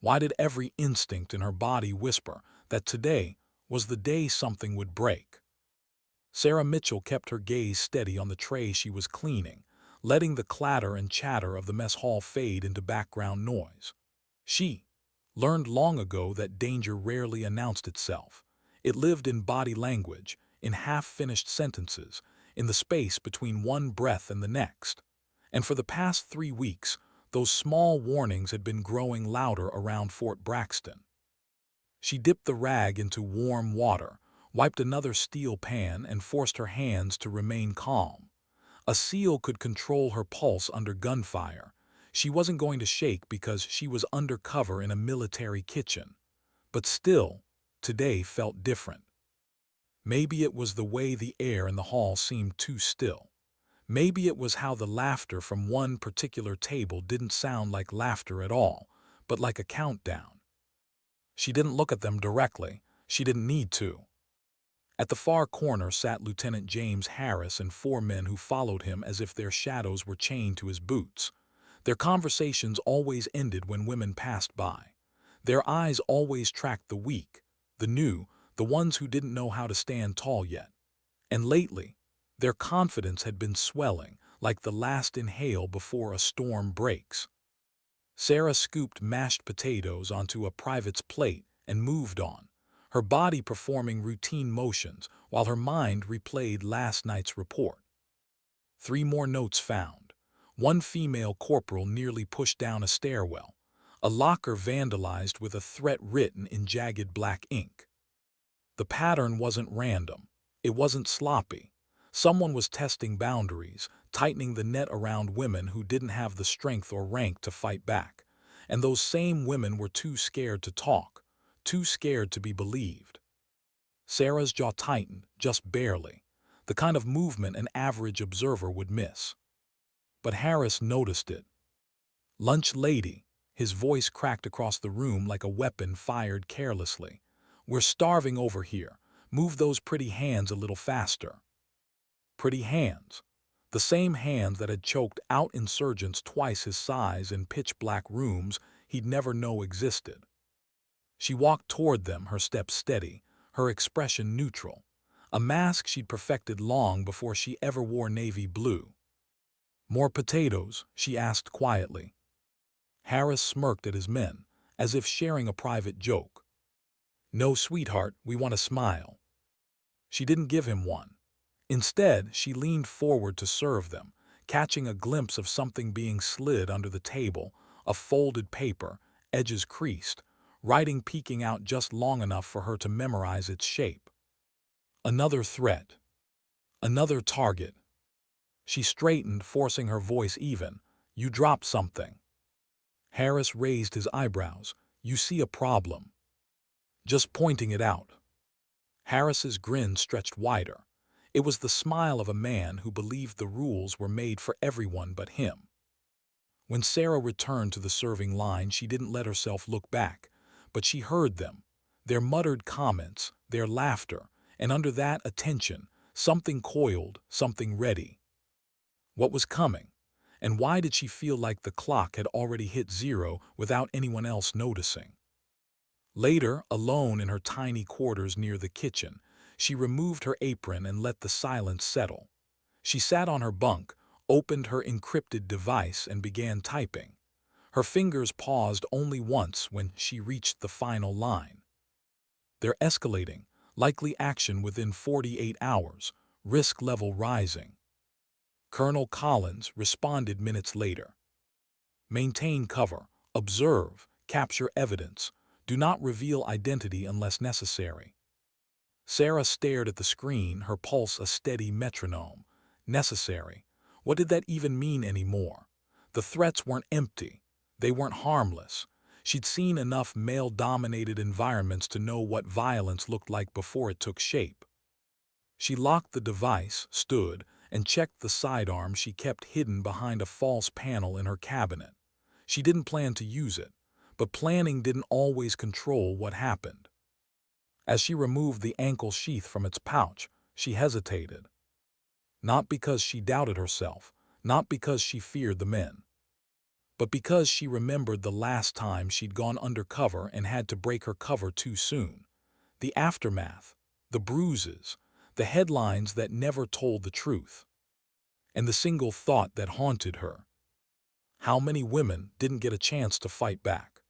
Why did every instinct in her body whisper that today was the day something would break? Sarah Mitchell kept her gaze steady on the tray she was cleaning, letting the clatter and chatter of the mess hall fade into background noise. She learned long ago that danger rarely announced itself. It lived in body language, in half-finished sentences, in the space between one breath and the next. And for the past 3 weeks, those small warnings had been growing louder around Fort Braxton. She dipped the rag into warm water, wiped another steel pan, and forced her hands to remain calm. A SEAL could control her pulse under gunfire. She wasn't going to shake because she was undercover in a military kitchen. But still, today felt different. Maybe it was the way the air in the hall seemed too still. Maybe it was how the laughter from one particular table didn't sound like laughter at all, but like a countdown. She didn't look at them directly. She didn't need to. At the far corner sat Lieutenant James Harris and 4 men who followed him as if their shadows were chained to his boots. Their conversations always ended when women passed by. Their eyes always tracked the weak, the new, the ones who didn't know how to stand tall yet. And lately, their confidence had been swelling, like the last inhale before a storm breaks. Sarah scooped mashed potatoes onto a private's plate and moved on, her body performing routine motions while her mind replayed last night's report. 3 more notes found. One female corporal nearly pushed down a stairwell. A locker vandalized with a threat written in jagged black ink. The pattern wasn't random. It wasn't sloppy. Someone was testing boundaries, tightening the net around women who didn't have the strength or rank to fight back. And those same women were too scared to talk, too scared to be believed. Sarah's jaw tightened, just barely, the kind of movement an average observer would miss. But Harris noticed it. "Lunch lady," his voice cracked across the room like a weapon fired carelessly. "We're starving over here. Move those pretty hands a little faster." Pretty hands. The same hands that had choked out insurgents twice his size in pitch-black rooms he'd never know existed. She walked toward them, her step steady, her expression neutral, a mask she'd perfected long before she ever wore navy blue. "More potatoes?" she asked quietly. Harris smirked at his men, as if sharing a private joke. "No, sweetheart, we want a smile." She didn't give him one. Instead, she leaned forward to serve them, catching a glimpse of something being slid under the table, a folded paper, edges creased, writing peeking out just long enough for her to memorize its shape. Another threat. Another target. She straightened, forcing her voice even. "You dropped something." Harris raised his eyebrows. "You see a problem." "Just pointing it out." Harris's grin stretched wider. It was the smile of a man who believed the rules were made for everyone but him. When Sarah returned to the serving line, she didn't let herself look back, but she heard them, their muttered comments, their laughter, and under that attention, something coiled, something ready. What was coming? And why did she feel like the clock had already hit 0 without anyone else noticing? Later, alone in her tiny quarters near the kitchen, she removed her apron and let the silence settle. She sat on her bunk, opened her encrypted device, and began typing. Her fingers paused only once when she reached the final line. "They're escalating. Likely action within 48 hours. Risk level rising." Colonel Collins responded minutes later. "Maintain cover. Observe. Capture evidence. Do not reveal identity unless necessary." Sarah stared at the screen, her pulse a steady metronome. Necessary. What did that even mean anymore? The threats weren't empty. They weren't harmless. She'd seen enough male-dominated environments to know what violence looked like before it took shape. She locked the device, stood, and checked the sidearm she kept hidden behind a false panel in her cabinet. She didn't plan to use it, but planning didn't always control what happened. As she removed the ankle sheath from its pouch, she hesitated. Not because she doubted herself, not because she feared the men, But because she remembered the last time she'd gone undercover and had to break her cover too soon, the aftermath, the bruises, the headlines that never told the truth, and the single thought that haunted her: how many women didn't get a chance to fight back?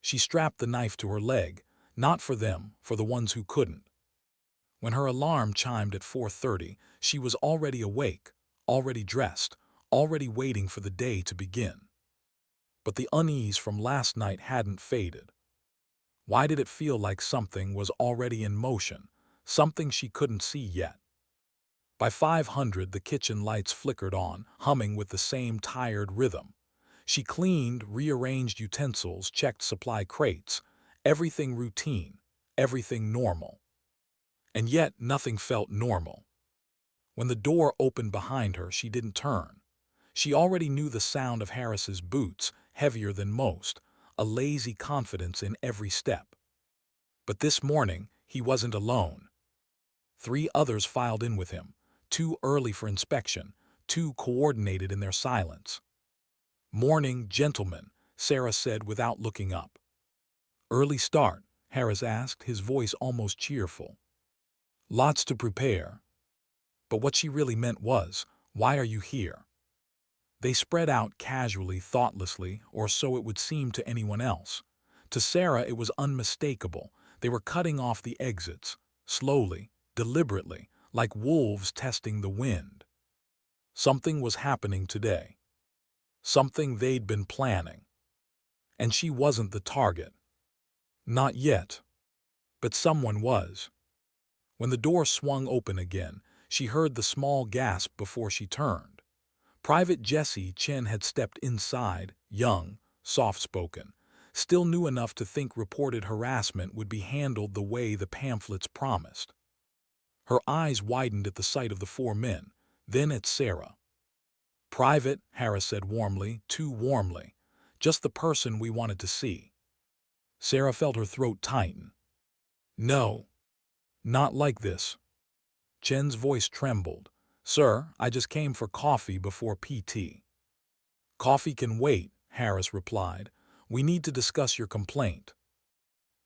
She strapped the knife to her leg, not for them, for the ones who couldn't. When her alarm chimed at 4:30, she was already awake, already dressed, already waiting for the day to begin. But the unease from last night hadn't faded. Why did it feel like something was already in motion, something she couldn't see yet? By 500, the kitchen lights flickered on, humming with the same tired rhythm. She cleaned, rearranged utensils, checked supply crates, everything routine, everything normal. And yet nothing felt normal. When the door opened behind her, she didn't turn. She already knew the sound of Harris's boots, heavier than most, a lazy confidence in every step. But this morning, he wasn't alone. 3 others filed in with him, too early for inspection, too coordinated in their silence. "Morning, gentlemen," Sarah said without looking up. "Early start?" Harris asked, his voice almost cheerful. "Lots to prepare." But what she really meant was, "Why are you here?" They spread out casually, thoughtlessly, or so it would seem to anyone else. To Sarah it was unmistakable. They were cutting off the exits, slowly, deliberately, like wolves testing the wind. Something was happening today. Something they'd been planning. And she wasn't the target. Not yet. But someone was. When the door swung open again, she heard the small gasp before she turned. Private Jesse Chen had stepped inside, young, soft-spoken, still new enough to think reported harassment would be handled the way the pamphlets promised. Her eyes widened at the sight of the 4 men, then at Sarah. "Private," Harris said warmly, too warmly. "Just the person we wanted to see." Sarah felt her throat tighten. "No. Not like this." Chen's voice trembled. "Sir, I just came for coffee before PT." "Coffee can wait," Harris replied. "We need to discuss your complaint."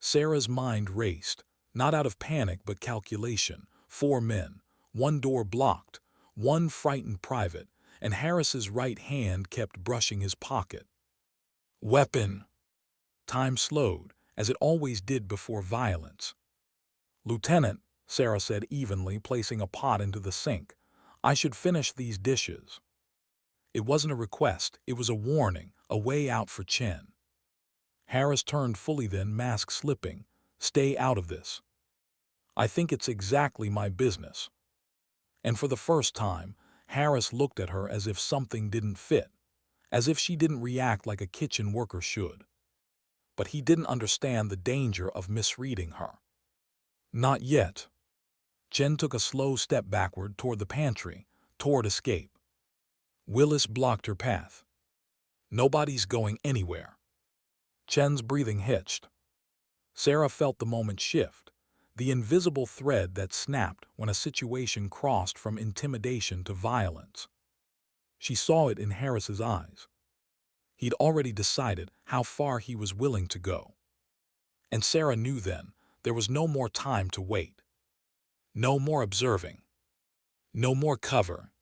Sarah's mind raced, not out of panic but calculation. 4 men, 1 door blocked, 1 frightened private, and Harris's right hand kept brushing his pocket. Weapon. Time slowed, as it always did before violence. "Lieutenant," Sarah said evenly, placing a pot into the sink, "I should finish these dishes." It wasn't a request, it was a warning, a way out for Chen. Harris turned fully then, mask slipping. "Stay out of this." "I think it's exactly my business." And for the first time, Harris looked at her as if something didn't fit, as if she didn't react like a kitchen worker should. But he didn't understand the danger of misreading her. "Not yet." Chen took a slow step backward toward the pantry, toward escape. Willis blocked her path. "Nobody's going anywhere." Chen's breathing hitched. Sarah felt the moment shift, the invisible thread that snapped when a situation crossed from intimidation to violence. She saw it in Harris's eyes. He'd already decided how far he was willing to go. And Sarah knew then there was no more time to wait. No more observing. No more cover.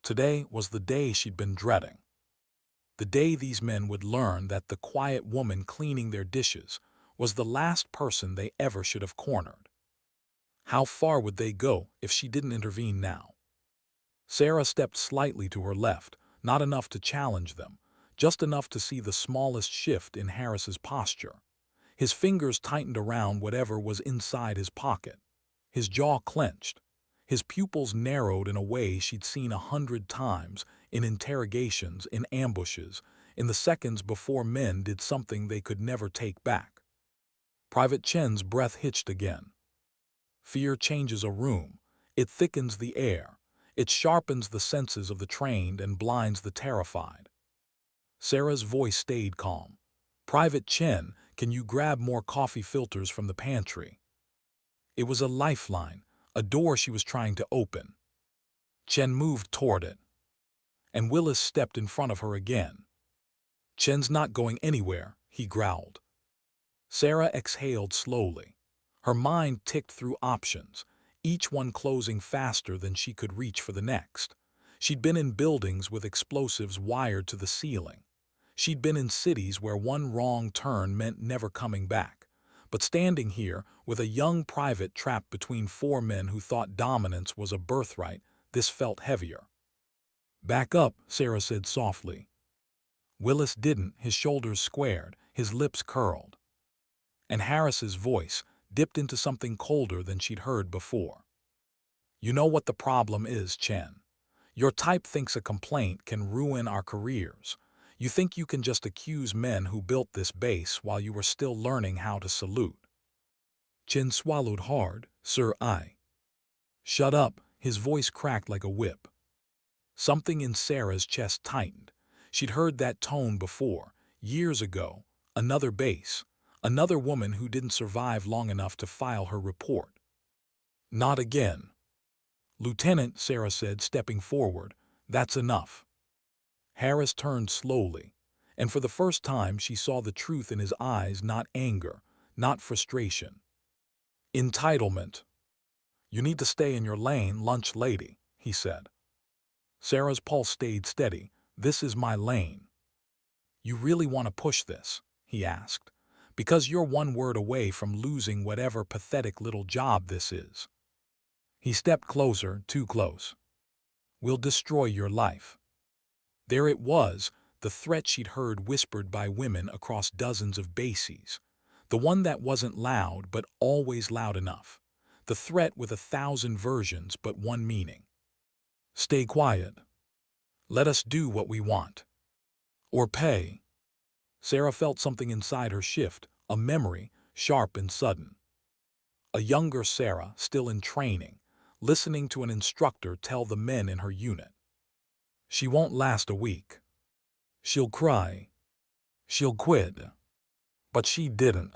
Today was the day she'd been dreading. The day these men would learn that the quiet woman cleaning their dishes was the last person they ever should have cornered. How far would they go if she didn't intervene now? Sarah stepped slightly to her left, not enough to challenge them, just enough to see the smallest shift in Harris's posture. His fingers tightened around whatever was inside his pocket. His jaw clenched. His pupils narrowed in a way she'd seen 100 times, in interrogations, in ambushes, in the seconds before men did something they could never take back. Private Chen's breath hitched again. Fear changes a room. It thickens the air. It sharpens the senses of the trained and blinds the terrified. Sarah's voice stayed calm. "Private Chen, can you grab more coffee filters from the pantry?" It was a lifeline, a door she was trying to open. Chen moved toward it. And Willis stepped in front of her again. Chen's not going anywhere, he growled. Sarah exhaled slowly. Her mind ticked through options, each one closing faster than she could reach for the next. She'd been in buildings with explosives wired to the ceiling. She'd been in cities where one wrong turn meant never coming back. But standing here, with a young private trapped between four men who thought dominance was a birthright, this felt heavier. "Back up," Sarah said softly. Willis didn't, his shoulders squared, his lips curled. And Harris's voice dipped into something colder than she'd heard before. "You know what the problem is, Chen. Your type thinks a complaint can ruin our careers. You think you can just accuse men who built this base while you were still learning how to salute." Chen swallowed hard. "Sir, I—" "Shut up," his voice cracked like a whip. Something in Sarah's chest tightened. She'd heard that tone before, years ago. Another base. Another woman who didn't survive long enough to file her report. "Not again." "Lieutenant," Sarah said, stepping forward, "that's enough." Harris turned slowly, and for the first time she saw the truth in his eyes, not anger, not frustration. "Entitlement. You need to stay in your lane, lunch lady," he said. Sarah's pulse stayed steady. "This is my lane." "You really want to push this?" he asked. "Because you're one word away from losing whatever pathetic little job this is." He stepped closer, too close. "We'll destroy your life." There it was, the threat she'd heard whispered by women across dozens of bases. The one that wasn't loud, but always loud enough. The threat with 1,000 versions, but one meaning. "Stay quiet. Let us do what we want. Or pay." Sarah felt something inside her shift, a memory, sharp and sudden. A younger Sarah, still in training, listening to an instructor tell the men in her unit. "She won't last a week. She'll cry. She'll quit." But she didn't.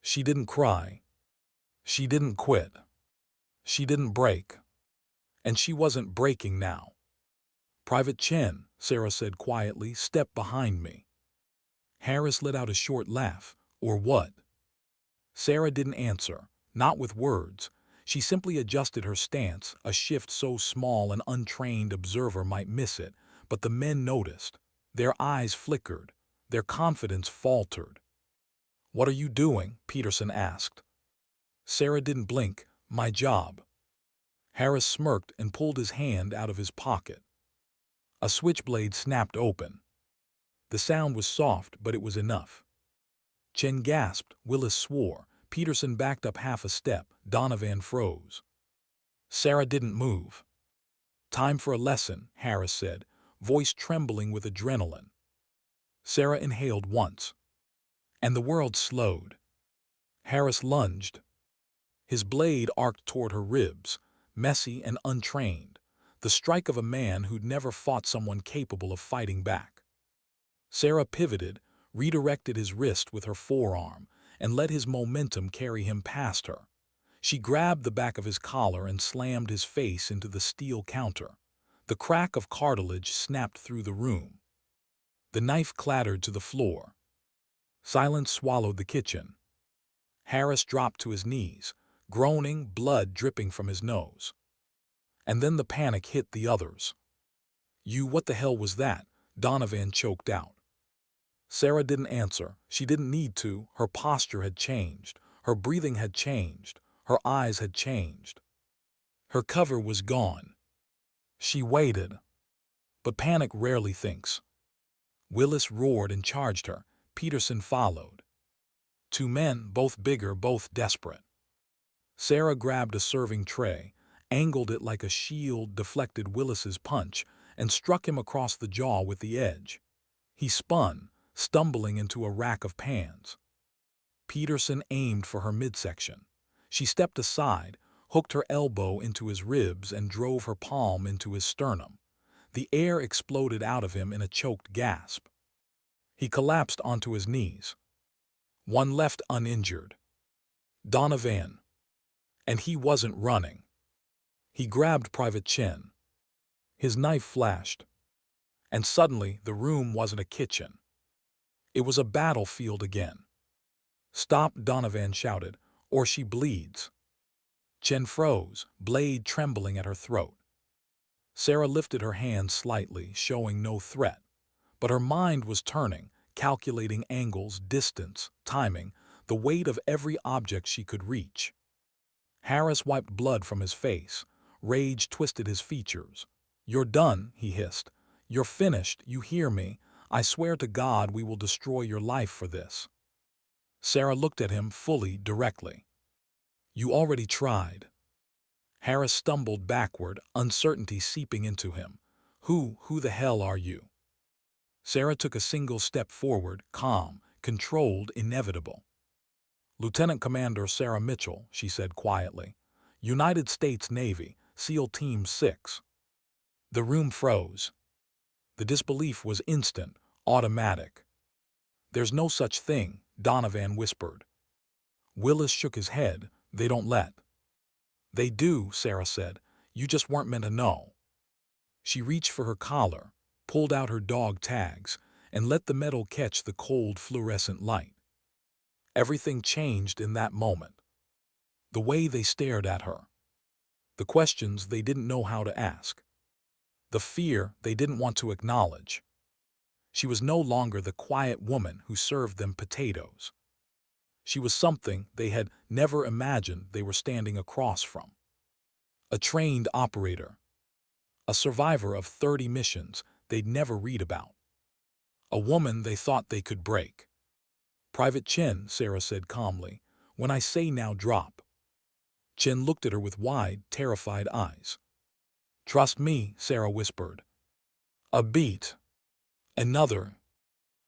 She didn't cry. She didn't quit. She didn't break. And she wasn't breaking now. "Private Chen," Sarah said quietly, "step behind me." Harris let out a short laugh. "Or what?" Sarah didn't answer, not with words. She simply adjusted her stance, a shift so small an untrained observer might miss it, but the men noticed. Their eyes flickered. Their confidence faltered. "What are you doing?" Peterson asked. Sarah didn't blink. "My job." Harris smirked and pulled his hand out of his pocket. A switchblade snapped open. The sound was soft, but it was enough. Chen gasped. Willis swore. Peterson backed up half a step. Donovan froze. Sarah didn't move. "Time for a lesson," Harris said, voice trembling with adrenaline. Sarah inhaled once. And the world slowed. Harris lunged. His blade arced toward her ribs, messy and untrained, the strike of a man who'd never fought someone capable of fighting back. Sarah pivoted, redirected his wrist with her forearm, and let his momentum carry him past her. She grabbed the back of his collar and slammed his face into the steel counter. The crack of cartilage snapped through the room. The knife clattered to the floor. Silence swallowed the kitchen. Harris dropped to his knees, groaning, blood dripping from his nose. And then the panic hit the others. What the hell was that?" Donovan choked out. Sarah didn't answer. She didn't need to. Her posture had changed. Her breathing had changed. Her eyes had changed. Her cover was gone. She waited. But panic rarely thinks. Willis roared and charged her. Peterson followed. Two men, both bigger, both desperate. Sarah grabbed a serving tray, angled it like a shield, deflected Willis's punch, and struck him across the jaw with the edge. He spun, stumbling into a rack of pans. Peterson aimed for her midsection. She stepped aside, hooked her elbow into his ribs, and drove her palm into his sternum. The air exploded out of him in a choked gasp. He collapsed onto his knees. One left uninjured. Donovan. And he wasn't running. He grabbed Private Chen. His knife flashed. And suddenly the room wasn't a kitchen. It was a battlefield again. "Stop," Donovan shouted, "or she bleeds." Chen froze, blade trembling at her throat. Sarah lifted her hand slightly, showing no threat. But her mind was turning, calculating angles, distance, timing, the weight of every object she could reach. Harris wiped blood from his face. Rage twisted his features. "You're done," he hissed. "You're finished, you hear me? I swear to God we will destroy your life for this." Sarah looked at him fully, directly. "You already tried." Harris stumbled backward, uncertainty seeping into him. Who the hell are you?" Sarah took a single step forward, calm, controlled, inevitable. "Lieutenant Commander Sarah Mitchell," she said quietly. "United States Navy, SEAL Team 6. The room froze. The disbelief was instant, automatic. "There's no such thing," Donovan whispered. Willis shook his head. "They don't let." "They do," Sarah said. "You just weren't meant to know." She reached for her collar, pulled out her dog tags, and let the metal catch the cold fluorescent light. Everything changed in that moment. The way they stared at her. The questions they didn't know how to ask. The fear they didn't want to acknowledge. She was no longer the quiet woman who served them potatoes. She was something they had never imagined they were standing across from. A trained operator. A survivor of 30 missions they'd never read about. A woman they thought they could break. "Private Chen," Sarah said calmly, "when I say now drop." Chen looked at her with wide, terrified eyes. "Trust me," Sarah whispered. A beat. Another.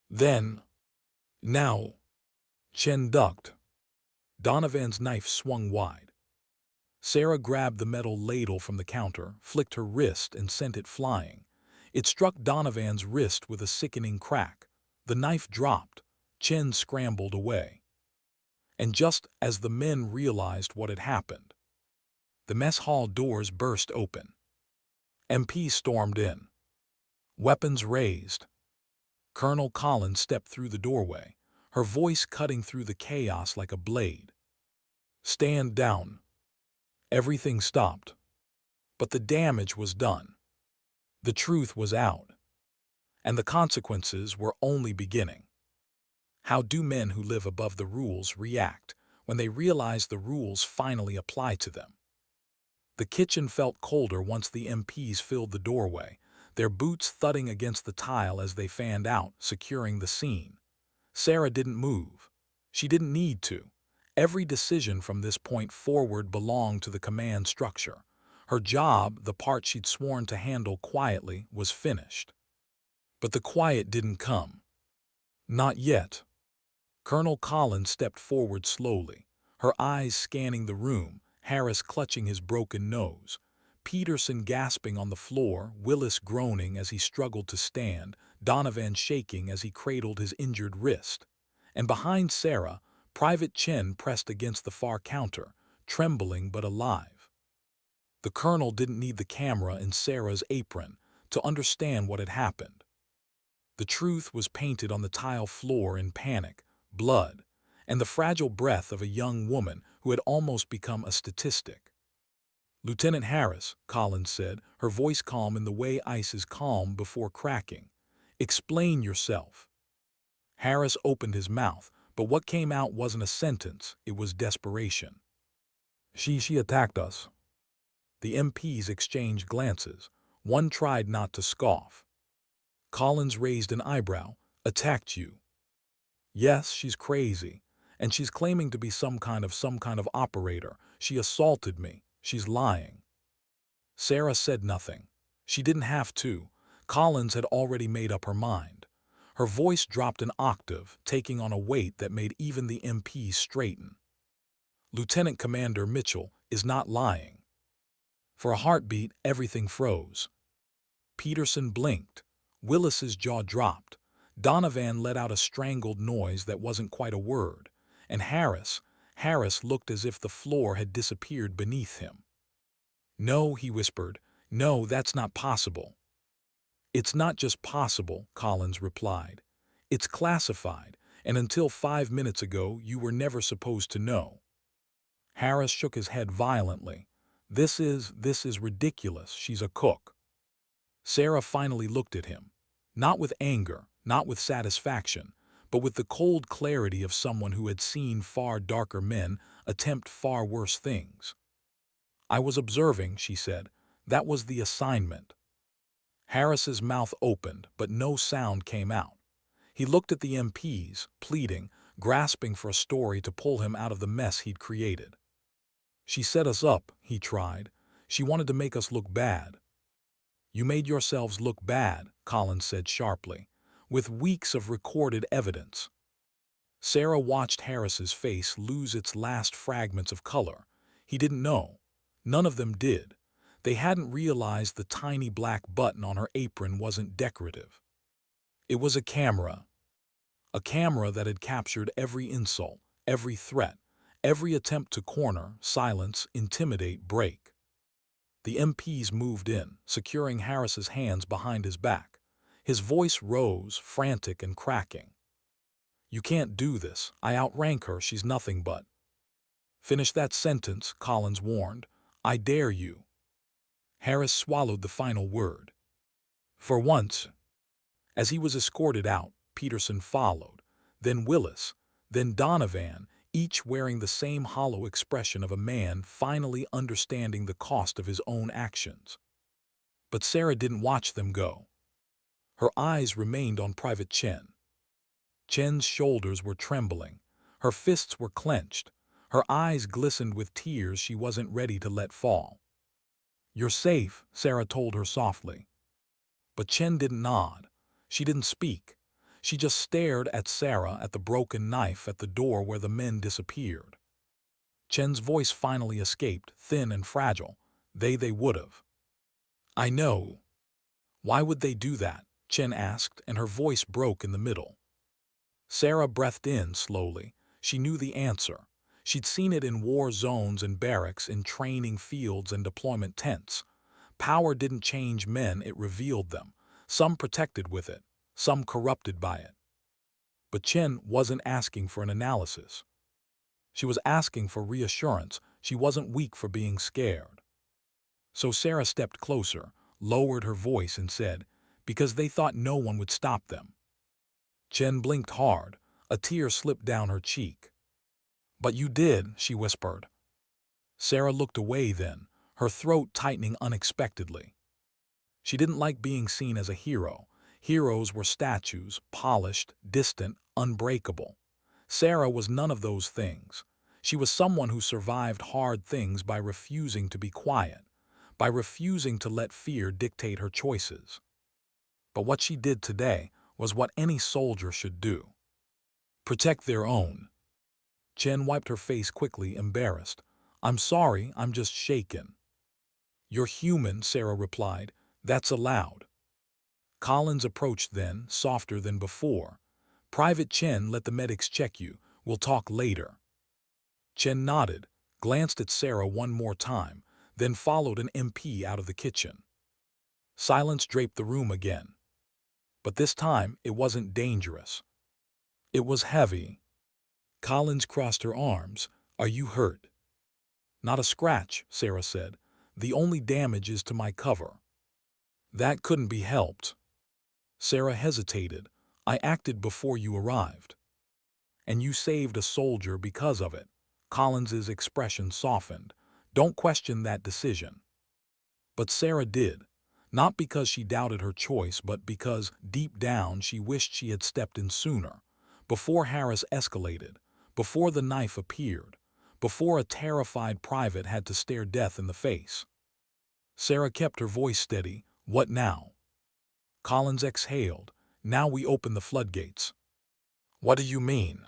Then. Now. Chen ducked. Donovan's knife swung wide. Sarah grabbed the metal ladle from the counter, flicked her wrist, and sent it flying. It struck Donovan's wrist with a sickening crack. The knife dropped. Chen scrambled away. And just as the men realized what had happened, the mess hall doors burst open. MPs stormed in. Weapons raised. Colonel Collins stepped through the doorway, her voice cutting through the chaos like a blade. "Stand down." Everything stopped. But the damage was done. The truth was out. And the consequences were only beginning. How do men who live above the rules react when they realize the rules finally apply to them? The kitchen felt colder once the MPs filled the doorway, their boots thudding against the tile as they fanned out, securing the scene. Sarah didn't move. She didn't need to. Every decision from this point forward belonged to the command structure. Her job, the part she'd sworn to handle quietly, was finished. But the quiet didn't come. Not yet. Colonel Collins stepped forward slowly, her eyes scanning the room, Harris clutching his broken nose, Peterson gasping on the floor, Willis groaning as he struggled to stand, Donovan shaking as he cradled his injured wrist. And behind Sarah, Private Chen pressed against the far counter, trembling but alive. The colonel didn't need the camera in Sarah's apron to understand what had happened. The truth was painted on the tile floor in panic, blood, and the fragile breath of a young woman who had almost become a statistic. "Lieutenant Harris," Collins said, her voice calm in the way ice is calm before cracking. "Explain yourself." Harris opened his mouth, but what came out wasn't a sentence, it was desperation. She attacked us." The MPs exchanged glances. One tried not to scoff. Collins raised an eyebrow. "Attacked you?" "Yes, she's crazy. And she's claiming to be some kind of operator. She assaulted me. She's lying." Sarah said nothing. She didn't have to. Collins had already made up her mind. Her voice dropped an octave, taking on a weight that made even the MPs straighten. "Lieutenant Commander Mitchell is not lying." For a heartbeat, everything froze. Peterson blinked. Willis's jaw dropped. Donovan let out a strangled noise that wasn't quite a word. And Harris looked as if the floor had disappeared beneath him. "No," he whispered. "No, that's not possible." "It's not just possible," Collins replied. It's classified, and until 5 minutes ago you were never supposed to know." Harris shook his head violently. This is ridiculous. She's a cook." Sarah finally looked at him. Not with anger, not with satisfaction, but with the cold clarity of someone who had seen far darker men attempt far worse things. "I was observing," she said. "That was the assignment." Harris's mouth opened, but no sound came out. He looked at the MPs, pleading, grasping for a story to pull him out of the mess he'd created. "She set us up," he tried. "She wanted to make us look bad." "You made yourselves look bad," Collins said sharply, "with weeks of recorded evidence." Sarah watched Harris's face lose its last fragments of color. He didn't know. None of them did. They hadn't realized the tiny black button on her apron wasn't decorative. It was a camera. A camera that had captured every insult, every threat, every attempt to corner, silence, intimidate, break. The MPs moved in, securing Harris's hands behind his back. His voice rose, frantic and cracking. "You can't do this. I outrank her. She's nothing but—" "Finish that sentence," Collins warned. "I dare you." Harris swallowed the final word. "For once." As he was escorted out, Peterson followed, then Willis, then Donovan, each wearing the same hollow expression of a man finally understanding the cost of his own actions. But Sarah didn't watch them go. Her eyes remained on Private Chen. Chen's shoulders were trembling. Her fists were clenched. Her eyes glistened with tears she wasn't ready to let fall. "You're safe," Sarah told her softly. But Chen didn't nod. She didn't speak. She just stared at Sarah, at the broken knife, at the door where the men disappeared. Chen's voice finally escaped, thin and fragile. They would've." "I know." "Why would they do that?" Chen asked, and her voice broke in the middle. Sarah breathed in slowly. She knew the answer. She'd seen it in war zones and barracks, in training fields and deployment tents. Power didn't change men, it revealed them. Some protected with it, some corrupted by it. But Chen wasn't asking for an analysis. She was asking for reassurance. She wasn't weak for being scared. So Sarah stepped closer, lowered her voice and said, "Because they thought no one would stop them." Chen blinked hard. A tear slipped down her cheek. "But you did," she whispered. Sarah looked away then, her throat tightening unexpectedly. She didn't like being seen as a hero. Heroes were statues, polished, distant, unbreakable. Sarah was none of those things. She was someone who survived hard things by refusing to be quiet, by refusing to let fear dictate her choices. But what she did today was what any soldier should do. Protect their own. Chen wiped her face quickly, embarrassed. "I'm sorry, I'm just shaken." "You're human," Sarah replied. "That's allowed." Collins approached then, softer than before. "Private Chen, let the medics check you. We'll talk later." Chen nodded, glanced at Sarah one more time, then followed an MP out of the kitchen. Silence draped the room again. But this time it wasn't dangerous. It was heavy. Collins crossed her arms. "Are you hurt?" "Not a scratch," Sarah said. "The only damage is to my cover." "That couldn't be helped." Sarah hesitated. "I acted before you arrived." "And you saved a soldier because of it." Collins's expression softened. "Don't question that decision." But Sarah did. Not because she doubted her choice, but because, deep down, she wished she had stepped in sooner, before Harris escalated, before the knife appeared, before a terrified private had to stare death in the face. Sarah kept her voice steady. "What now?" Collins exhaled. "Now we open the floodgates." "What do you mean?"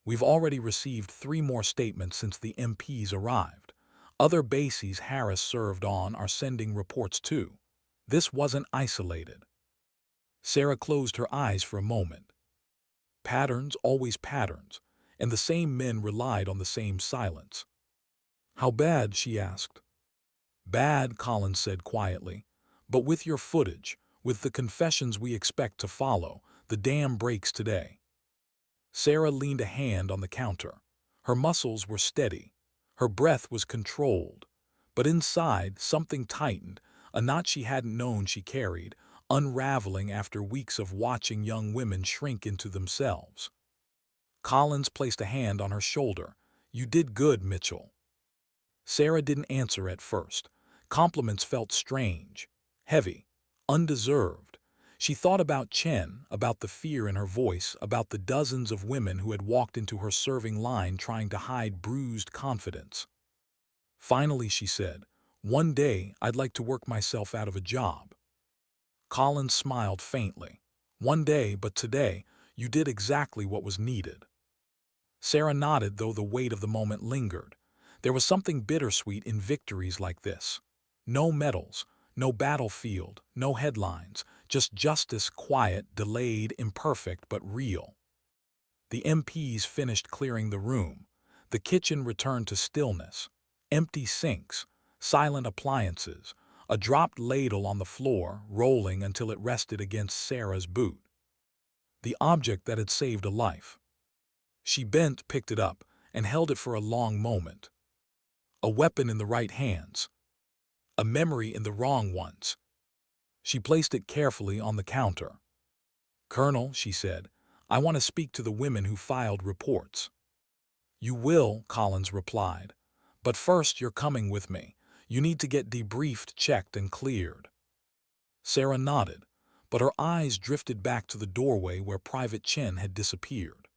"We've already received 3 more statements since the MPs arrived. Other bases Harris served on are sending reports too. This wasn't isolated." Sarah closed her eyes for a moment. Patterns, always patterns, and the same men relied on the same silence. "How bad?" she asked. "Bad," Collins said quietly. "But with your footage, with the confessions we expect to follow, the The dam breaks today. Sarah leaned a hand on the counter. Her muscles were steady. Her breath was controlled. But inside, something tightened, a knot she hadn't known she carried, unraveling after weeks of watching young women shrink into themselves. Collins placed a hand on her shoulder. "You did good, Mitchell." Sarah didn't answer at first. Compliments felt strange, heavy, undeserved. She thought about Chen, about the fear in her voice, about the dozens of women who had walked into her serving line trying to hide bruised confidence. Finally, she said, "One day I'd like to work myself out of a job." Collins smiled faintly. "One day, but today, you did exactly what was needed." Sarah nodded, though the weight of the moment lingered. There was something bittersweet in victories like this. No medals, no battlefield, no headlines, just justice, quiet, delayed, imperfect, but real. The MPs finished clearing the room. The kitchen returned to stillness. Empty sinks, silent appliances, a dropped ladle on the floor, rolling until it rested against Sarah's boot. The object that had saved a life. She bent, picked it up, and held it for a long moment. A weapon in the right hands. A memory in the wrong ones. She placed it carefully on the counter. "Colonel," she said, "I want to speak to the women who filed reports." "You will," Collins replied. "But first you're coming with me. You need to get debriefed, checked, and cleared." Sarah nodded, but her eyes drifted back to the doorway where Private Chen had disappeared.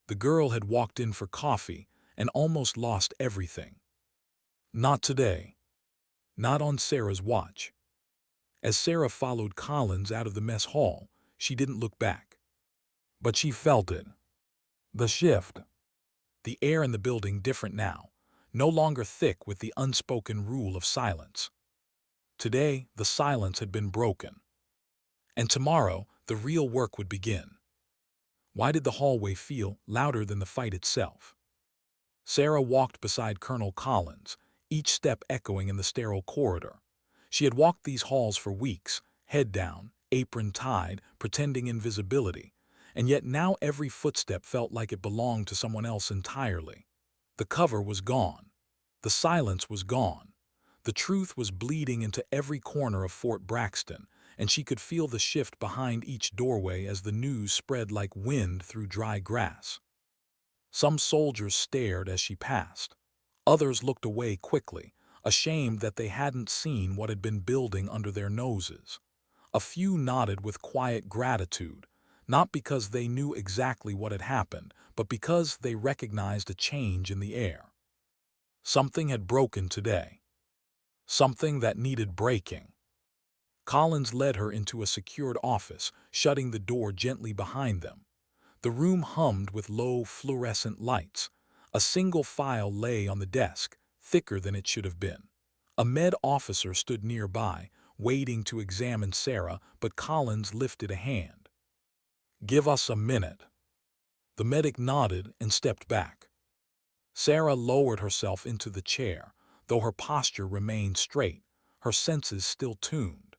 The girl had walked in for coffee and almost lost everything. Not today. Not on Sarah's watch. As Sarah followed Collins out of the mess hall, she didn't look back. But she felt it. The shift. The air in the building different now, no longer thick with the unspoken rule of silence. Today, the silence had been broken. And tomorrow, the real work would begin. Why did the hallway feel louder than the fight itself? Sarah walked beside Colonel Collins, each step echoing in the sterile corridor. She had walked these halls for weeks, head down, apron tied, pretending invisibility, and yet now every footstep felt like it belonged to someone else entirely. The cover was gone. The silence was gone. The truth was bleeding into every corner of Fort Braxton, and she could feel the shift behind each doorway as the news spread like wind through dry grass. Some soldiers stared as she passed. Others looked away quickly, ashamed that they hadn't seen what had been building under their noses. A few nodded with quiet gratitude, not because they knew exactly what had happened, but because they recognized a change in the air. Something had broken today. Something that needed breaking. Collins led her into a secured office, shutting the door gently behind them. The room hummed with low, fluorescent lights. A single file lay on the desk, thicker than it should have been. A med officer stood nearby, waiting to examine Sarah, but Collins lifted a hand. "Give us a minute." The medic nodded and stepped back. Sarah lowered herself into the chair, though her posture remained straight, her senses still tuned.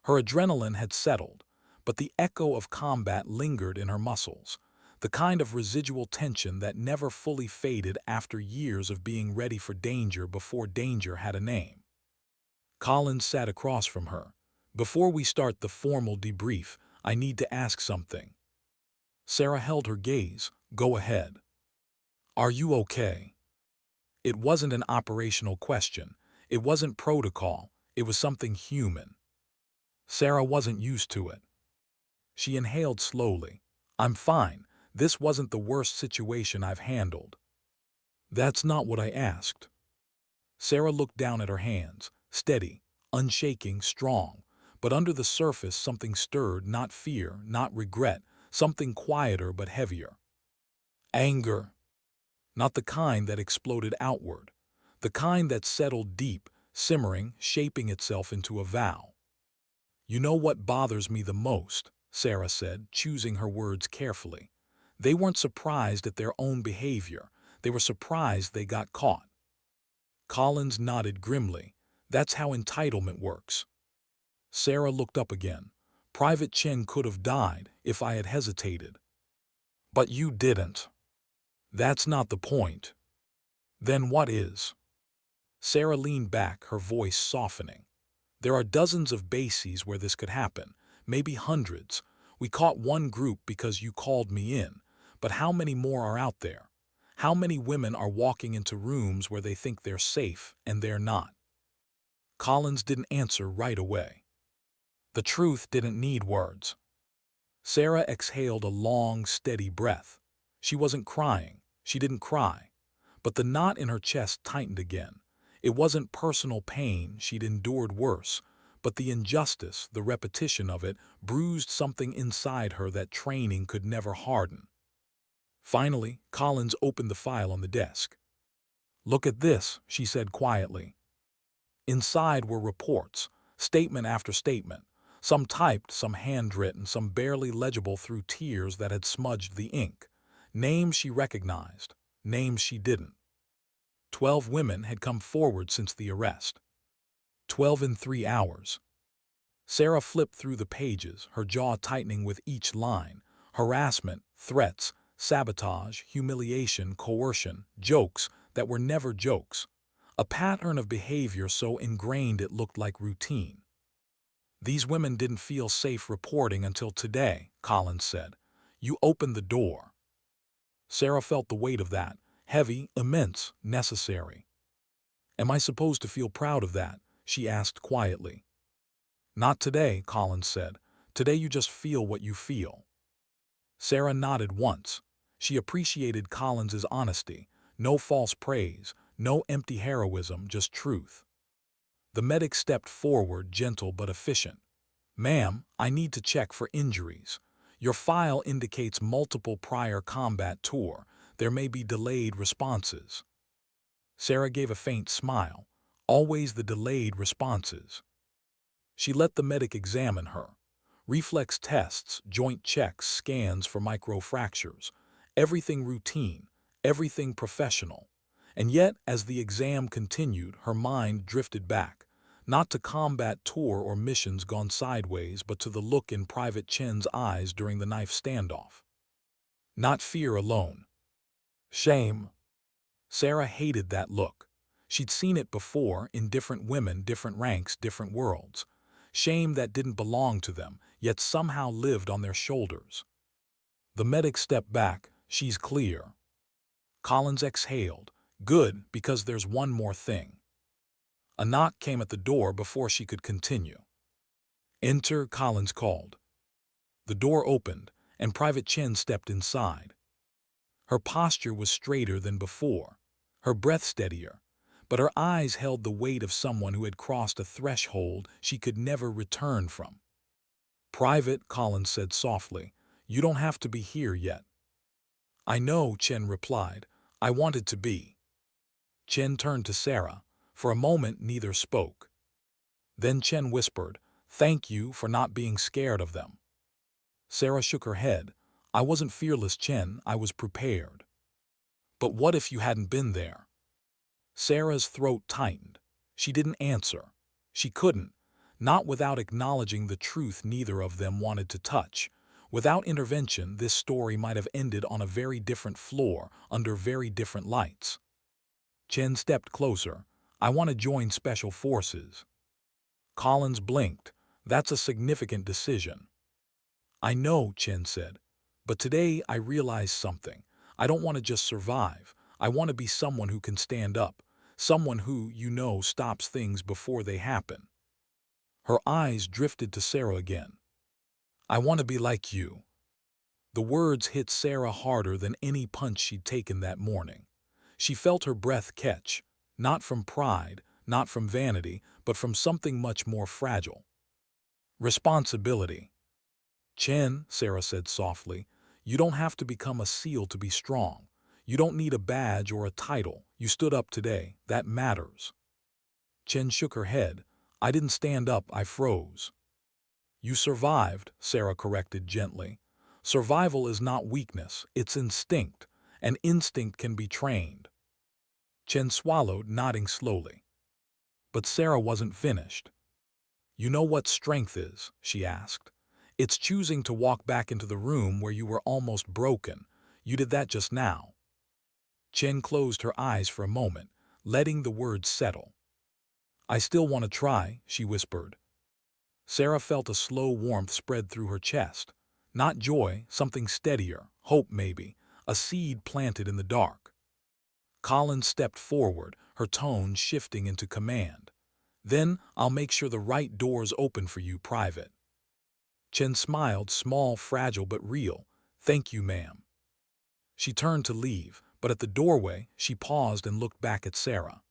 Her adrenaline had settled, but the echo of combat lingered in her muscles, the kind of residual tension that never fully faded after years of being ready for danger before danger had a name. Collins sat across from her. "Before we start the formal debrief, I need to ask something." Sarah held her gaze. "Go ahead." "Are you okay?" It wasn't an operational question. It wasn't protocol. It was something human. Sarah wasn't used to it. She inhaled slowly. "I'm fine. This wasn't the worst situation I've handled." "That's not what I asked." Sarah looked down at her hands, steady, unshaking, strong. But under the surface something stirred, not fear, not regret, something quieter but heavier. Anger. Not the kind that exploded outward. The kind that settled deep, simmering, shaping itself into a vow. "You know what bothers me the most," Sarah said, choosing her words carefully. They weren't surprised at their own behavior. They were surprised they got caught. Collins nodded grimly. "That's how entitlement works." Sarah looked up again. Private Chen could have died if I had hesitated. But you didn't. That's not the point. Then what is? Sarah leaned back, her voice softening. There are dozens of bases where this could happen, maybe hundreds. We caught one group because you called me in, but how many more are out there? How many women are walking into rooms where they think they're safe and they're not? Collins didn't answer right away. The truth didn't need words. Sarah exhaled a long, steady breath. She wasn't crying. She didn't cry. But the knot in her chest tightened again. It wasn't personal pain, she'd endured worse, but the injustice, the repetition of it, bruised something inside her that training could never harden. Finally, Collins opened the file on the desk. "Look at this," she said quietly. Inside were reports, statement after statement, some typed, some handwritten, some barely legible through tears that had smudged the ink. Names she recognized, names she didn't. 12 women had come forward since the arrest. 12 in 3 hours. Sarah flipped through the pages, her jaw tightening with each line. Harassment, threats, sabotage, humiliation, coercion, jokes that were never jokes. A pattern of behavior so ingrained it looked like routine. "These women didn't feel safe reporting until today," Collins said. "You opened the door." Sarah felt the weight of that, heavy, immense, necessary. "Am I supposed to feel proud of that?" she asked quietly. "Not today," Collins said. "Today you just feel what you feel." Sarah nodded once. She appreciated Collins's honesty. No false praise, no empty heroism, just truth. The medic stepped forward, gentle but efficient. "Ma'am, I need to check for injuries. Your file indicates multiple prior combat tour. There may be delayed responses." Sarah gave a faint smile. Always the delayed responses. She let the medic examine her. Reflex tests, joint checks, scans for microfractures. Everything routine, everything professional. And yet, as the exam continued, her mind drifted back. Not to combat tour or missions gone sideways, but to the look in Private Chen's eyes during the knife standoff. Not fear alone. Shame. Sarah hated that look. She'd seen it before in different women, different ranks, different worlds. Shame that didn't belong to them, yet somehow lived on their shoulders. The medic stepped back. "She's clear." Collins exhaled. "Good, because there's one more thing." A knock came at the door before she could continue. "Enter," Collins called. The door opened, and Private Chen stepped inside. Her posture was straighter than before, her breath steadier, but her eyes held the weight of someone who had crossed a threshold she could never return from. "Private," Collins said softly, "you don't have to be here yet." "I know," Chen replied. "I wanted to be." Chen turned to Sarah. For a moment, neither spoke. Then Chen whispered, "Thank you for not being scared of them." Sarah shook her head. "I wasn't fearless, Chen. I was prepared." "But what if you hadn't been there?" Sarah's throat tightened. She didn't answer. She couldn't, not without acknowledging the truth neither of them wanted to touch. Without intervention, this story might have ended on a very different floor, under very different lights. Chen stepped closer. "I want to join Special Forces." Collins blinked. "That's a significant decision." "I know," Chen said, "but today I realized something. I don't want to just survive. I want to be someone who can stand up, someone who, stops things before they happen." Her eyes drifted to Sarah again. "I want to be like you." The words hit Sarah harder than any punch she'd taken that morning. She felt her breath catch, not from pride, not from vanity, but from something much more fragile. Responsibility. "Chen," Sarah said softly, "you don't have to become a SEAL to be strong. You don't need a badge or a title. You stood up today. That matters." Chen shook her head. "I didn't stand up, I froze." "You survived," Sarah corrected gently. "Survival is not weakness, it's instinct, and instinct can be trained." Chen swallowed, nodding slowly. But Sarah wasn't finished. "You know what strength is?" she asked. It's choosing to walk back into the room where you were almost broken. You did that just now. Chen closed her eyes for a moment, letting the words settle. I still want to try, she whispered. Sarah felt a slow warmth spread through her chest. Not joy, something steadier, hope maybe, a seed planted in the dark. Collins stepped forward, her tone shifting into command. Then I'll make sure the right door's open for you, Private. Chen smiled, small, fragile, but real. Thank you, ma'am. She turned to leave, but at the doorway, she paused and looked back at Sarah.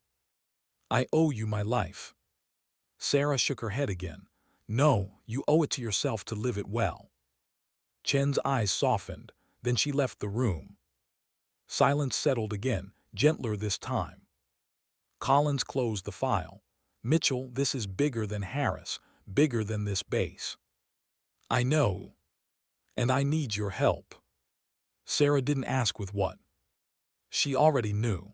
I owe you my life. Sarah shook her head again. No, you owe it to yourself to live it well. Chen's eyes softened, then she left the room. Silence settled again, gentler this time. Collins closed the file. Mitchell, this is bigger than Harris, bigger than this base. I know. And I need your help. Sarah didn't ask with what. She already knew.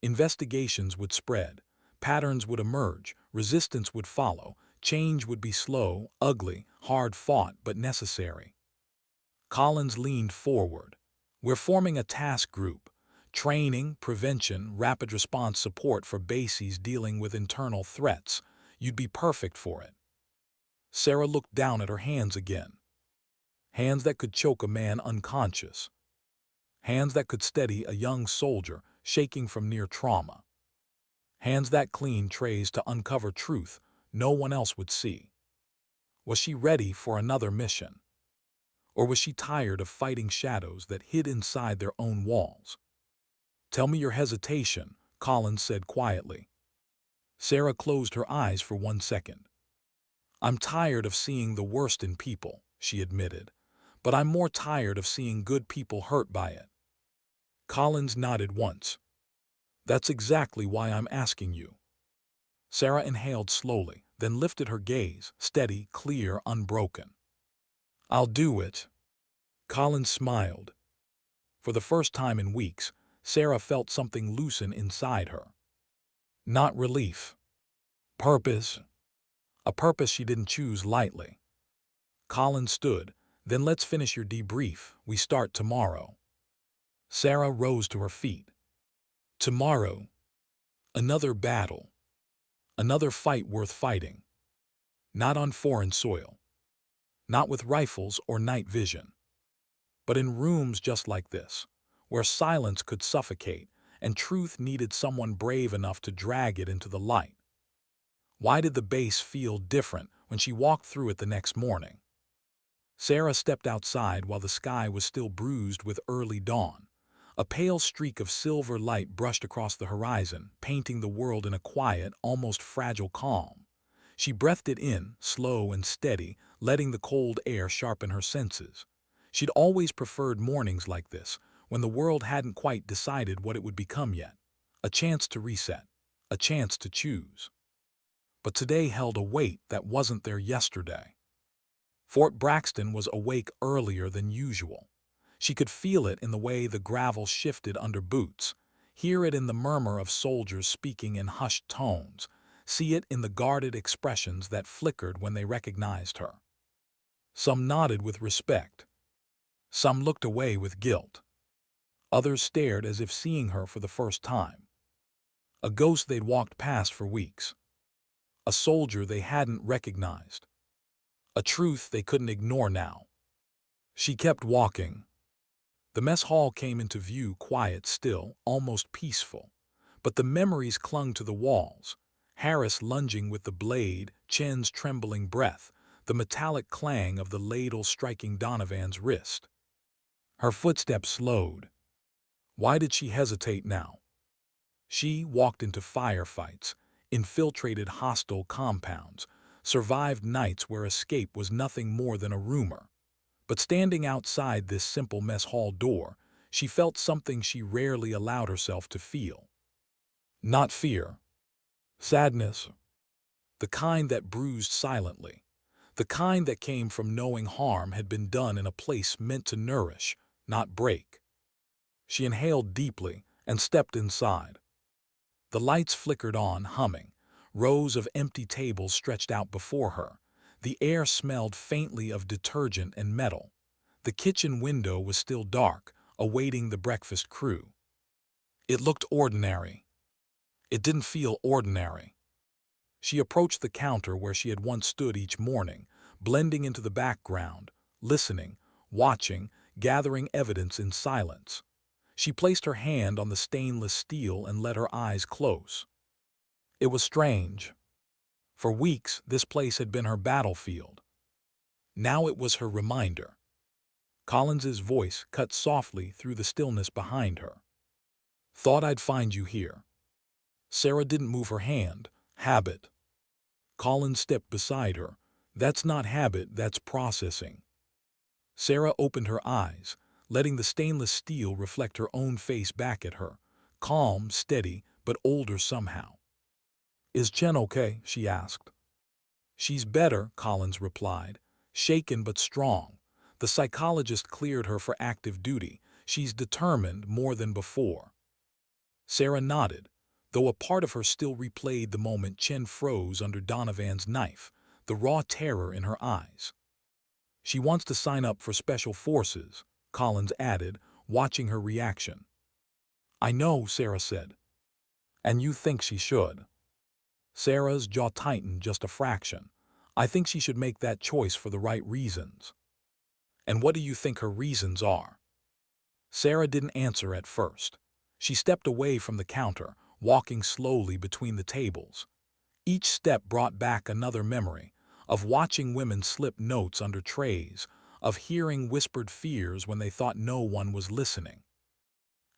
Investigations would spread, patterns would emerge, resistance would follow, change would be slow, ugly, hard-fought, but necessary. Collins leaned forward. We're forming a task group. Training, prevention, rapid response support for bases dealing with internal threats. You'd be perfect for it. Sarah looked down at her hands again. Hands that could choke a man unconscious. Hands that could steady a young soldier shaking from near trauma. Hands that cleaned trays to uncover truth no one else would see. Was she ready for another mission? Or was she tired of fighting shadows that hid inside their own walls? Tell me your hesitation, Collins said quietly. Sarah closed her eyes for 1 second. I'm tired of seeing the worst in people, she admitted, but I'm more tired of seeing good people hurt by it. Collins nodded once. That's exactly why I'm asking you. Sarah inhaled slowly, then lifted her gaze, steady, clear, unbroken. I'll do it. Collins smiled. For the first time in weeks, Sarah felt something loosen inside her. Not relief. Purpose. A purpose she didn't choose lightly. Collins stood. Then let's finish your debrief. We start tomorrow. Sarah rose to her feet. Tomorrow. Another battle. Another fight worth fighting. Not on foreign soil. Not with rifles or night vision. But in rooms just like this, where silence could suffocate and truth needed someone brave enough to drag it into the light. Why did the base feel different when she walked through it the next morning? Sarah stepped outside while the sky was still bruised with early dawn. A pale streak of silver light brushed across the horizon, painting the world in a quiet, almost fragile calm. She breathed it in, slow and steady, letting the cold air sharpen her senses. She'd always preferred mornings like this, when the world hadn't quite decided what it would become yet. A chance to reset, a chance to choose. But today held a weight that wasn't there yesterday. Fort Braxton was awake earlier than usual. She could feel it in the way the gravel shifted under boots, hear it in the murmur of soldiers speaking in hushed tones, see it in the guarded expressions that flickered when they recognized her. Some nodded with respect. Some looked away with guilt. Others stared as if seeing her for the first time. A ghost they'd walked past for weeks. A soldier they hadn't recognized. A truth they couldn't ignore now. She kept walking. The mess hall came into view, quiet, still, almost peaceful. But the memories clung to the walls. Harris lunging with the blade, Chen's trembling breath, the metallic clang of the ladle striking Donovan's wrist. Her footsteps slowed. Why did she hesitate now? She walked into firefights, infiltrated hostile compounds, survived nights where escape was nothing more than a rumor. But standing outside this simple mess hall door, she felt something she rarely allowed herself to feel. Not fear. Sadness. The kind that bruised silently. The kind that came from knowing harm had been done in a place meant to nourish, not break. She inhaled deeply and stepped inside. The lights flickered on, humming. Rows of empty tables stretched out before her. The air smelled faintly of detergent and metal. The kitchen window was still dark, awaiting the breakfast crew. It looked ordinary. It didn't feel ordinary. She approached the counter where she had once stood each morning, blending into the background, listening, watching, gathering evidence in silence. She placed her hand on the stainless steel and let her eyes close. It was strange. For weeks, this place had been her battlefield. Now it was her reminder. Collins's voice cut softly through the stillness behind her. Thought I'd find you here. Sarah didn't move her hand. Habit. Collins stepped beside her. That's not habit, that's processing. Sarah opened her eyes, letting the stainless steel reflect her own face back at her. Calm, steady, but older somehow. Is Chen okay? She asked. She's better, Collins replied, shaken but strong. The psychologist cleared her for active duty. She's determined more than before. Sarah nodded, though a part of her still replayed the moment Chen froze under Donovan's knife, the raw terror in her eyes. She wants to sign up for Special Forces, Collins added, watching her reaction. I know, Sarah said. And you think she should. Sarah's jaw tightened just a fraction. I think she should make that choice for the right reasons. And what do you think her reasons are? Sarah didn't answer at first. She stepped away from the counter, walking slowly between the tables. Each step brought back another memory, of watching women slip notes under trays, of hearing whispered fears when they thought no one was listening.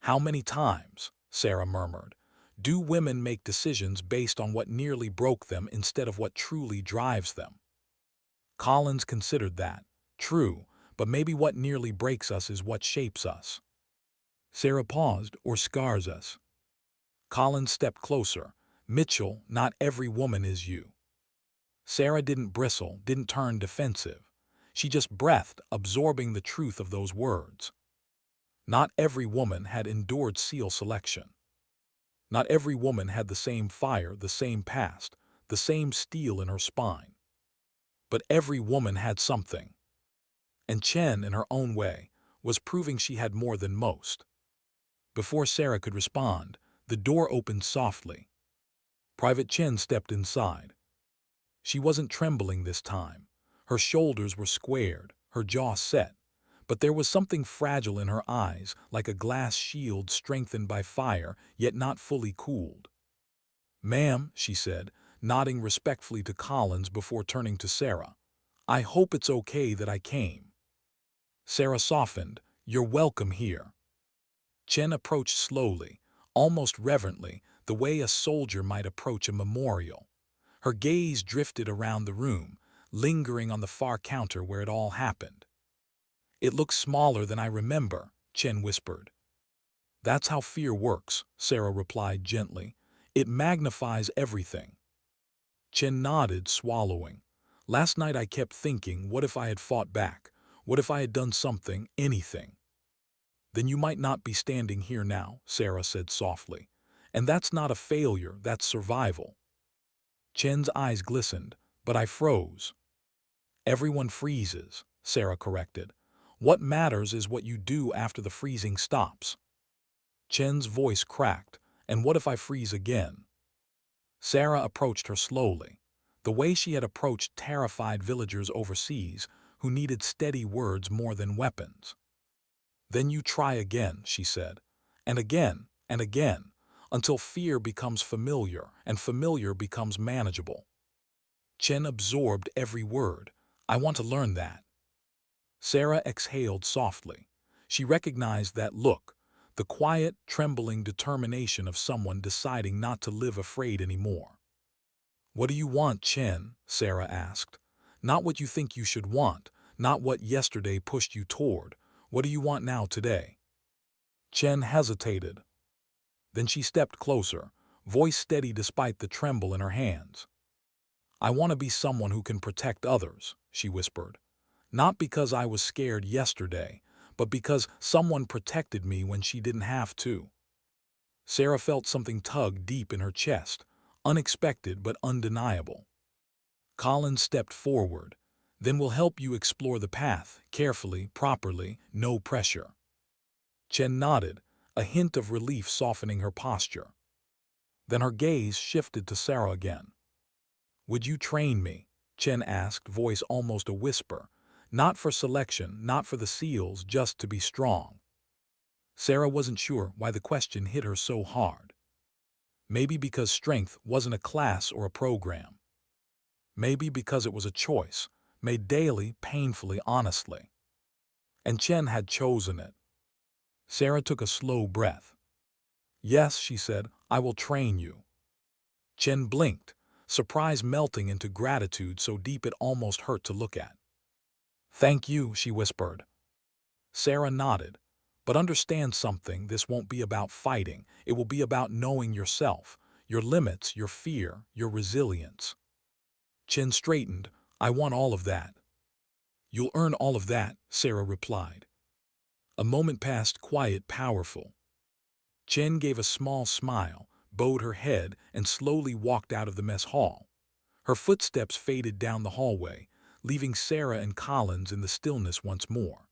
How many times, Sarah murmured, do women make decisions based on what nearly broke them instead of what truly drives them? Collins considered that. True, but maybe what nearly breaks us is what shapes us. Sarah paused, or scars us. Collins stepped closer. Mitchell, not every woman is you. Sarah didn't bristle, didn't turn defensive. She just breathed, absorbing the truth of those words. Not every woman had endured SEAL selection. Not every woman had the same fire, the same past, the same steel in her spine. But every woman had something. And Chen, in her own way, was proving she had more than most. Before Sarah could respond, the door opened softly. Private Chen stepped inside. She wasn't trembling this time. Her shoulders were squared, her jaw set, but there was something fragile in her eyes, like a glass shield strengthened by fire, yet not fully cooled. Ma'am, she said, nodding respectfully to Collins before turning to Sarah. I hope it's okay that I came. Sarah softened. You're welcome here. Chen approached slowly, almost reverently, the way a soldier might approach a memorial. Her gaze drifted around the room, lingering on the far counter where it all happened. It looks smaller than I remember, Chen whispered. That's how fear works, Sarah replied gently. It magnifies everything. Chen nodded, swallowing. Last night I kept thinking, what if I had fought back? What if I had done something, anything? Then you might not be standing here now, Sarah said softly. And that's not a failure, that's survival. Chen's eyes glistened, but I froze. Everyone freezes, Sarah corrected. What matters is what you do after the freezing stops. Chen's voice cracked. And what if I freeze again? Sarah approached her slowly, the way she had approached terrified villagers overseas who needed steady words more than weapons. Then you try again, she said, and again, until fear becomes familiar and familiar becomes manageable. Chen absorbed every word. I want to learn that. Sarah exhaled softly. She recognized that look, the quiet, trembling determination of someone deciding not to live afraid anymore. What do you want, Chen? Sarah asked. Not what you think you should want, not what yesterday pushed you toward. What do you want now today? Chen hesitated. Then she stepped closer, voice steady despite the tremble in her hands. I want to be someone who can protect others, she whispered. Not because I was scared yesterday, but because someone protected me when she didn't have to. Sarah felt something tug deep in her chest, unexpected but undeniable. Colin stepped forward. Then we'll help you explore the path, carefully, properly, no pressure. Chen nodded, a hint of relief softening her posture. Then her gaze shifted to Sarah again. Would you train me? Chen asked, voice almost a whisper. Not for selection, not for the seals, just to be strong. Sarah wasn't sure why the question hit her so hard. Maybe because strength wasn't a class or a program. Maybe because it was a choice, made daily, painfully, honestly. And Chen had chosen it. Sarah took a slow breath. Yes, she said, I will train you. Chen blinked, surprise melting into gratitude so deep it almost hurt to look at. Thank you, she whispered. Sarah nodded. But understand something, this won't be about fighting. It will be about knowing yourself, your limits, your fear, your resilience. Chen straightened. I want all of that. You'll earn all of that, Sarah replied. A moment passed, quiet, powerful. Chen gave a small smile, bowed her head, and slowly walked out of the mess hall. Her footsteps faded down the hallway, leaving Sarah and Collins in the stillness once more.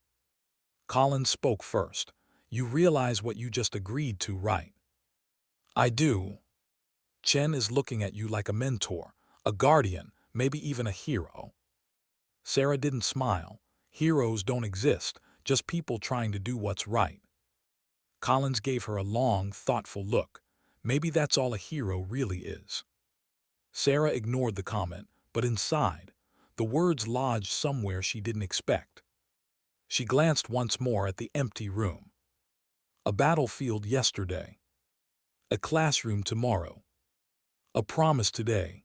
Collins spoke first. You realize what you just agreed to, right? I do. Chen is looking at you like a mentor, a guardian, maybe even a hero. Sarah didn't smile. Heroes don't exist, just people trying to do what's right. Collins gave her a long, thoughtful look. Maybe that's all a hero really is. Sarah ignored the comment, but inside, the words lodged somewhere she didn't expect. She glanced once more at the empty room. A battlefield yesterday. A classroom tomorrow. A promise today.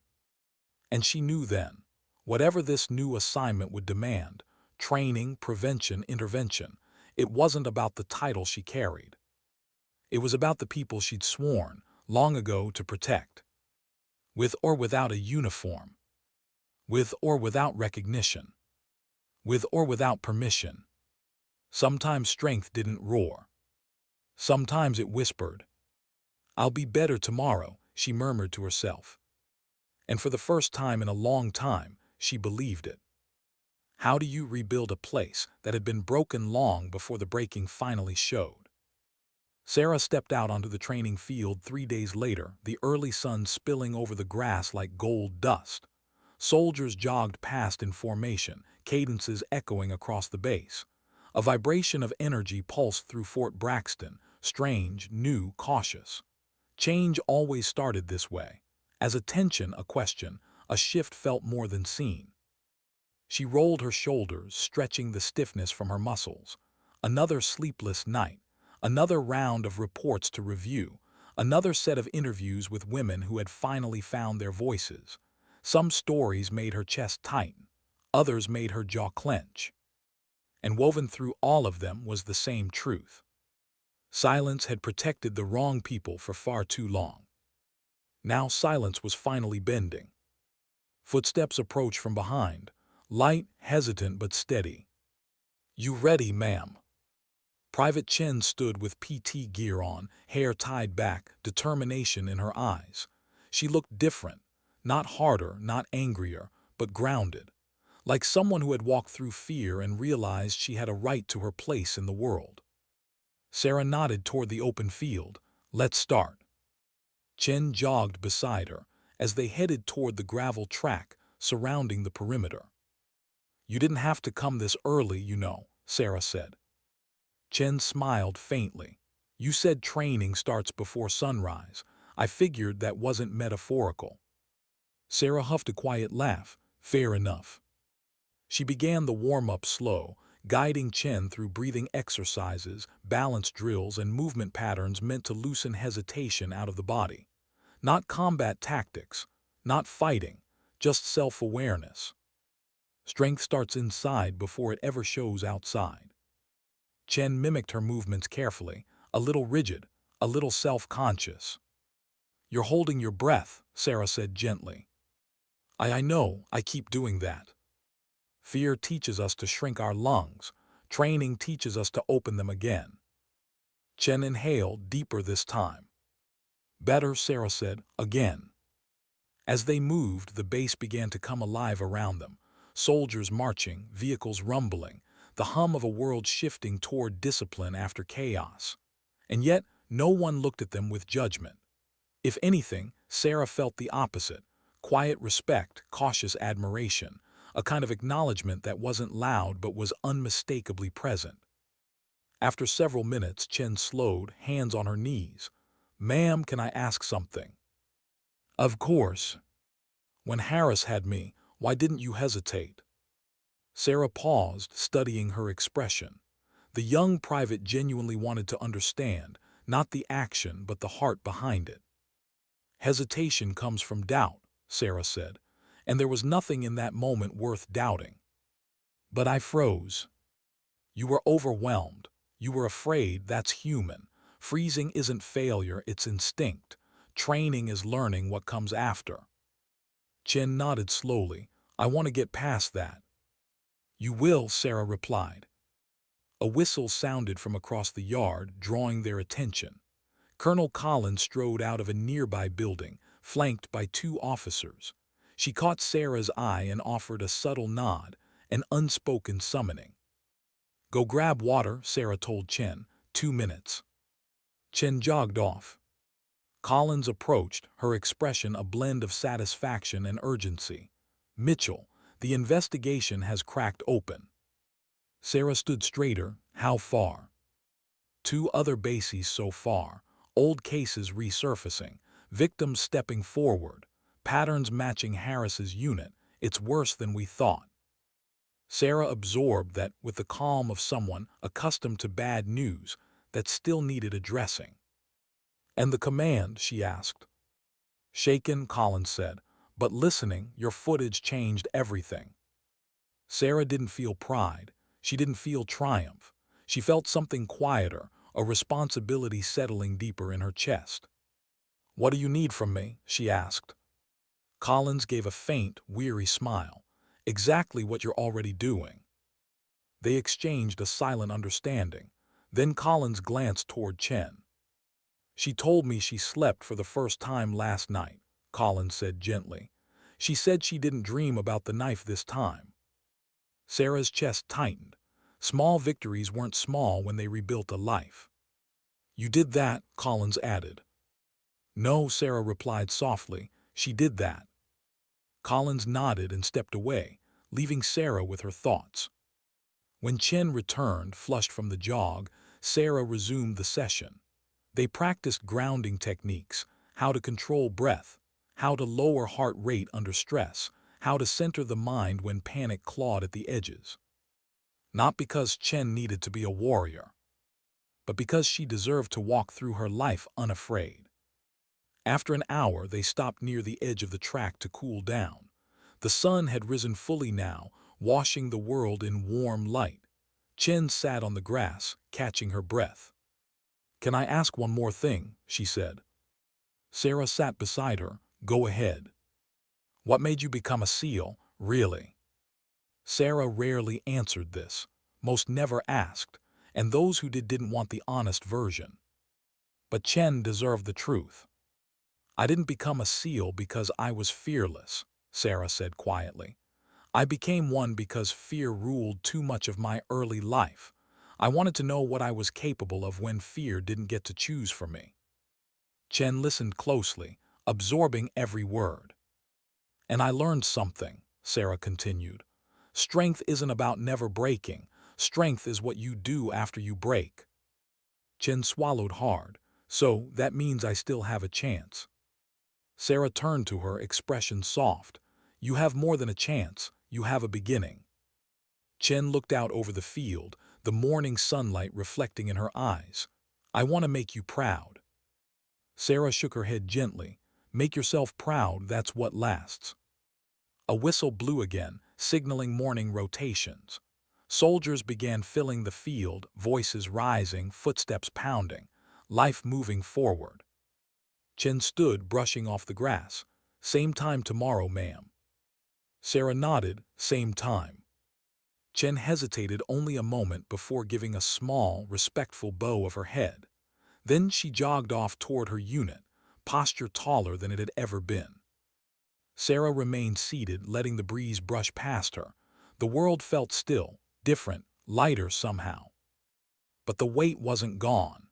And she knew then, whatever this new assignment would demand, training, prevention, intervention, it wasn't about the title she carried. It was about the people she'd sworn, long ago, to protect. With or without a uniform. With or without recognition. With or without permission. Sometimes strength didn't roar. Sometimes it whispered. I'll be better tomorrow, she murmured to herself. And for the first time in a long time, she believed it. How do you rebuild a place that had been broken long before the breaking finally showed? Sarah stepped out onto the training field 3 days later, the early sun spilling over the grass like gold dust. Soldiers jogged past in formation, cadences echoing across the base. A vibration of energy pulsed through Fort Braxton, strange, new, cautious. Change always started this way. As a tension, a question, a shift felt more than seen. She rolled her shoulders, stretching the stiffness from her muscles. Another sleepless night, another round of reports to review, another set of interviews with women who had finally found their voices. Some stories made her chest tighten, others made her jaw clench. And woven through all of them was the same truth. Silence had protected the wrong people for far too long. Now silence was finally bending. Footsteps approached from behind, light, hesitant but steady. You ready, ma'am? Private Chen stood with PT gear on, hair tied back, determination in her eyes. She looked different, not harder, not angrier, but grounded, like someone who had walked through fear and realized she had a right to her place in the world. Sarah nodded toward the open field. Let's start. Chen jogged beside her as they headed toward the gravel track surrounding the perimeter. You didn't have to come this early, you know, Sarah said. Chen smiled faintly. You said training starts before sunrise. I figured that wasn't metaphorical. Sarah huffed a quiet laugh. Fair enough. She began the warm-up slow, guiding Chen through breathing exercises, balance drills, and movement patterns meant to loosen hesitation out of the body. Not combat tactics, not fighting, just self-awareness. Strength starts inside before it ever shows outside. Chen mimicked her movements carefully, a little rigid, a little self-conscious. You're holding your breath, Sarah said gently. I know, I keep doing that. Fear teaches us to shrink our lungs. Training teaches us to open them again. Chen inhaled deeper this time. Better, Sarah said, again. As they moved, the base began to come alive around them. Soldiers marching, vehicles rumbling, the hum of a world shifting toward discipline after chaos. And yet, no one looked at them with judgment. If anything, Sarah felt the opposite: quiet respect, cautious admiration, a kind of acknowledgement that wasn't loud but was unmistakably present. After several minutes, Chen slowed, hands on her knees. "Ma'am, can I ask something?" "Of course. When Harris had me, why didn't you hesitate?" Sarah paused, studying her expression. The young private genuinely wanted to understand, not the action but the heart behind it. "Hesitation comes from doubt," Sarah said, "and there was nothing in that moment worth doubting." "But I froze." "You were overwhelmed. You were afraid. That's human. Freezing isn't failure, it's instinct. Training is learning what comes after." Chen nodded slowly. "I want to get past that." "You will," Sarah replied. A whistle sounded from across the yard, drawing their attention. Colonel Collins strode out of a nearby building, flanked by two officers. She caught Sarah's eye and offered a subtle nod, an unspoken summoning. "Go grab water," Sarah told Chen. 2 minutes." Chen jogged off. Collins approached, her expression a blend of satisfaction and urgency. "Mitchell, the investigation has cracked open." Sarah stood straighter. "How far?" "2 other bases so far. Old cases resurfacing. Victims stepping forward. Patterns matching Harris's unit. It's worse than we thought." Sarah absorbed that with the calm of someone accustomed to bad news that still needed addressing. "And the command?" she asked. "Shaken," Collins said, "but listening, your footage changed everything." Sarah didn't feel pride. She didn't feel triumph. She felt something quieter, a responsibility settling deeper in her chest. "What do you need from me?" she asked. Collins gave a faint, weary smile. "Exactly what you're already doing." They exchanged a silent understanding. Then Collins glanced toward Chen. "She told me she slept for the first time last night," Collins said gently. "She said she didn't dream about the knife this time." Sarah's chest tightened. Small victories weren't small when they rebuilt a life. "You did that," Collins added. "No," Sarah replied softly. "She did that." Collins nodded and stepped away, leaving Sarah with her thoughts. When Chen returned, flushed from the jog, Sarah resumed the session. They practiced grounding techniques, how to control breath, how to lower heart rate under stress, how to center the mind when panic clawed at the edges. Not because Chen needed to be a warrior, but because she deserved to walk through her life unafraid. After an hour, they stopped near the edge of the track to cool down. The sun had risen fully now, washing the world in warm light. Chen sat on the grass, catching her breath. "Can I ask one more thing?" she said. Sarah sat beside her. "Go ahead." "What made you become a SEAL, really?" Sarah rarely answered this, most never asked, and those who did didn't want the honest version. But Chen deserved the truth. "I didn't become a SEAL because I was fearless," Sarah said quietly. "I became one because fear ruled too much of my early life. I wanted to know what I was capable of when fear didn't get to choose for me." Chen listened closely, absorbing every word. "And I learned something," Sarah continued. "Strength isn't about never breaking. Strength is what you do after you break." Chen swallowed hard. "So that means I still have a chance." Sarah turned to her, expression soft. "You have more than a chance. You have a beginning." Chen looked out over the field, the morning sunlight reflecting in her eyes. "I want to make you proud." Sarah shook her head gently. "Make yourself proud, that's what lasts." A whistle blew again, signaling morning rotations. Soldiers began filling the field, voices rising, footsteps pounding, life moving forward. Chen stood, brushing off the grass. "Same time tomorrow, ma'am." Sarah nodded. "Same time." Chen hesitated only a moment before giving a small, respectful bow of her head. Then she jogged off toward her unit, posture taller than it had ever been. Sarah remained seated, letting the breeze brush past her. The world felt still, different, lighter somehow. But the weight wasn't gone.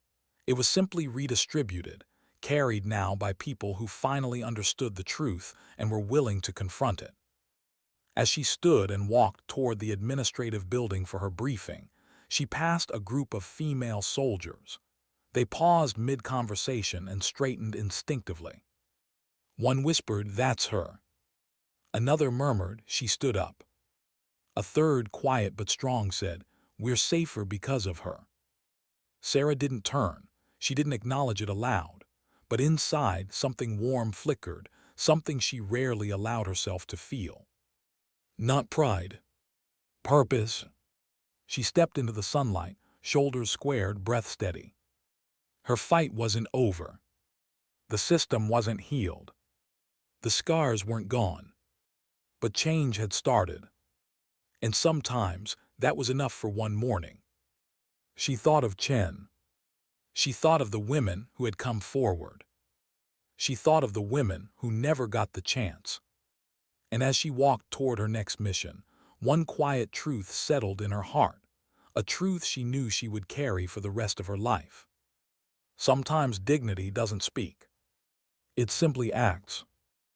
It was simply redistributed, carried now by people who finally understood the truth and were willing to confront it. As she stood and walked toward the administrative building for her briefing, she passed a group of female soldiers. They paused mid-conversation and straightened instinctively. One whispered, "That's her." Another murmured, "She stood up." A third, quiet but strong, said, "We're safer because of her." Sarah didn't turn. She didn't acknowledge it aloud. But inside, something warm flickered, something she rarely allowed herself to feel. Not pride. Purpose. She stepped into the sunlight, shoulders squared, breath steady. Her fight wasn't over. The system wasn't healed. The scars weren't gone. But change had started. And sometimes that was enough for one morning. She thought of Chen. She thought of the women who had come forward. She thought of the women who never got the chance. And as she walked toward her next mission, one quiet truth settled in her heart, a truth she knew she would carry for the rest of her life. Sometimes dignity doesn't speak. It simply acts.